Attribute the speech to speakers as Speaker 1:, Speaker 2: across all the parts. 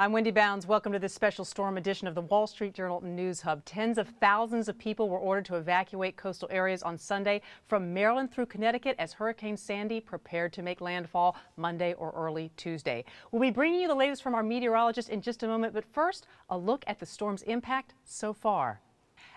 Speaker 1: I'm Wendy Bounds. Welcome to this special storm edition of the Wall Street Journal News Hub. Tens of thousands of people were ordered to evacuate coastal areas on Sunday from Maryland through Connecticut as Hurricane Sandy prepared to make landfall Monday or early Tuesday. We'll be bringing you the latest from our meteorologist in just a moment, but first, a look at the storm's impact so far.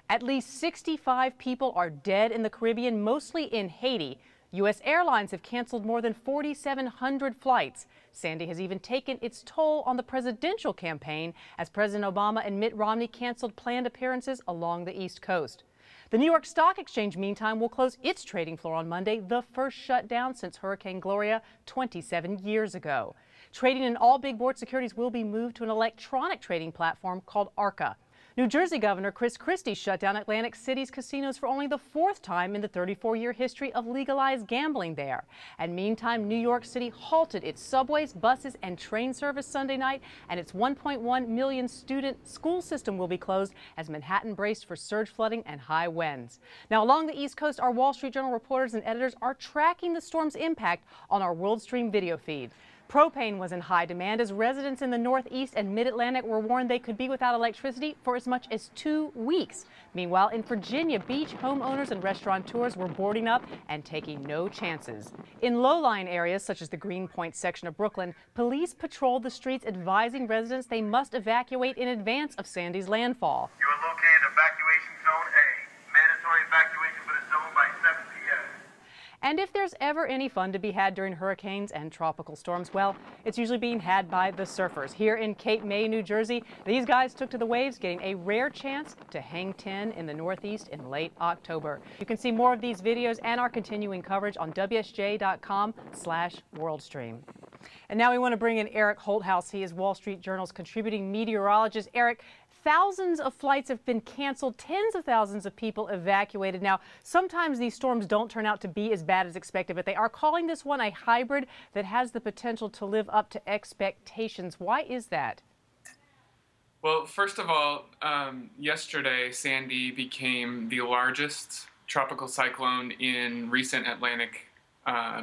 Speaker 1: At least 65 people are dead in the Caribbean, mostly in Haiti. U.S. airlines have canceled more than 4,700 flights. Sandy has even taken its toll on the presidential campaign as President Obama and Mitt Romney canceled planned appearances along the East Coast. The New York Stock Exchange, meantime, will close its trading floor on Monday, the first shutdown since Hurricane Gloria 27 years ago. Trading in all big board securities will be moved to an electronic trading platform called ARCA. New Jersey Governor Chris Christie shut down Atlantic City's casinos for only the fourth time in the 34-year history of legalized gambling there. And meantime, New York City halted its subways, buses, and train service Sunday night, and its 1.1 million student school system will be closed as Manhattan braced for surge flooding and high winds. Now, along the East Coast, our Wall Street Journal reporters and editors are tracking the storm's impact on our WorldStream video feed. Propane was in high demand as residents in the Northeast and Mid-Atlantic were warned they could be without electricity for as much as 2 weeks. Meanwhile, in Virginia Beach, homeowners and restaurateurs were boarding up and taking no chances. In low-lying areas such as the Greenpoint section of Brooklyn, police patrolled the streets advising residents they must evacuate in advance of Sandy's landfall.
Speaker 2: You are located in Evacuation Zone A. Mandatory evacuation for the zone by 7 p.m.
Speaker 1: And if there's ever any fun to be had during hurricanes and tropical storms, well, it's usually being had by the surfers. Here in Cape May, New Jersey, these guys took to the waves, getting a rare chance to hang 10 in the Northeast in late October. You can see more of these videos and our continuing coverage on WSJ.com/WorldStream. And now we want to bring in Eric Holthaus. He is Wall Street Journal's contributing meteorologist. Eric, thousands of flights have been canceled, tens of thousands of people evacuated. Now, sometimes these storms don't turn out to be as bad as expected, but they are calling this one a hybrid that has the potential to live up to expectations. Why is that?
Speaker 3: Well, first of all, yesterday, Sandy became the largest tropical cyclone in recent Atlantic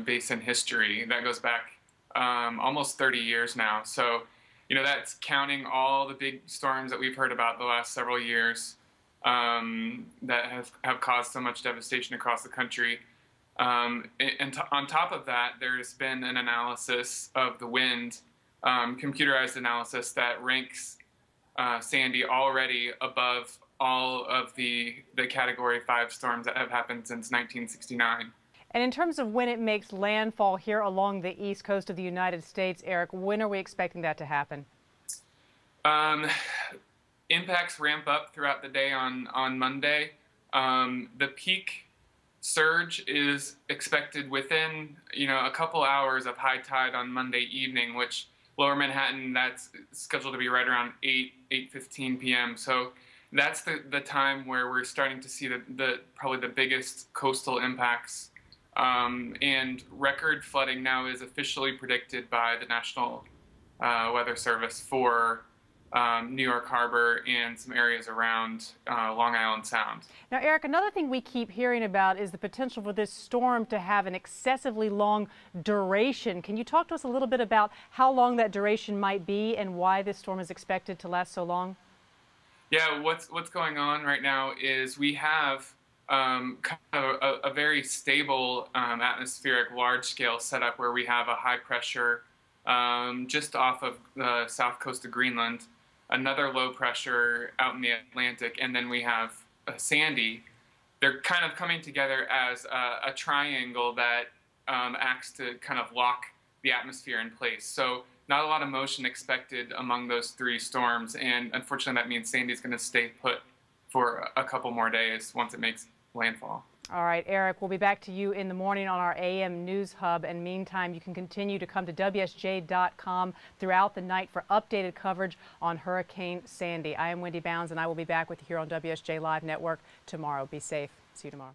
Speaker 3: basin history. That goes back almost 30 years now. So, you know, that's counting all the big storms that we've heard about the last several years that have caused so much devastation across the country. And on top of that, there's been an analysis of the wind, computerized analysis that ranks Sandy already above all of the Category 5 storms that have happened since 1969.
Speaker 1: And in terms of when it makes landfall here along the east coast of the United States, Eric, when are we expecting that to happen?
Speaker 3: Impacts ramp up throughout the day on Monday. The peak surge is expected within, a couple hours of high tide on Monday evening, which Lower Manhattan, that's scheduled to be right around 8:15 p.m. So that's the time where we're starting to see probably the biggest coastal impacts. And record flooding now is officially predicted by the National Weather Service for New York Harbor and some areas around Long Island Sound.
Speaker 1: Now, Eric, another thing we keep hearing about is the potential for this storm to have an excessively long duration. Can you talk to us a little bit about how long that duration might be and why this storm is expected to last so long?
Speaker 3: Yeah, what's going on right now is we have kind of a very stable atmospheric large-scale setup where we have a high pressure just off of the south coast of Greenland, another low pressure out in the Atlantic, and then we have Sandy. They're kind of coming together as a triangle that acts to kind of lock the atmosphere in place. So not a lot of motion expected among those three storms, and unfortunately that means Sandy's going to stay put for a couple more days once it makes landfall.
Speaker 1: All right, Eric, we'll be back to you in the morning on our AM News Hub. And meantime, you can continue to come to WSJ.com throughout the night for updated coverage on Hurricane Sandy. I am Wendy Bounds, and I will be back with you here on WSJ Live Network tomorrow. Be safe. See you tomorrow.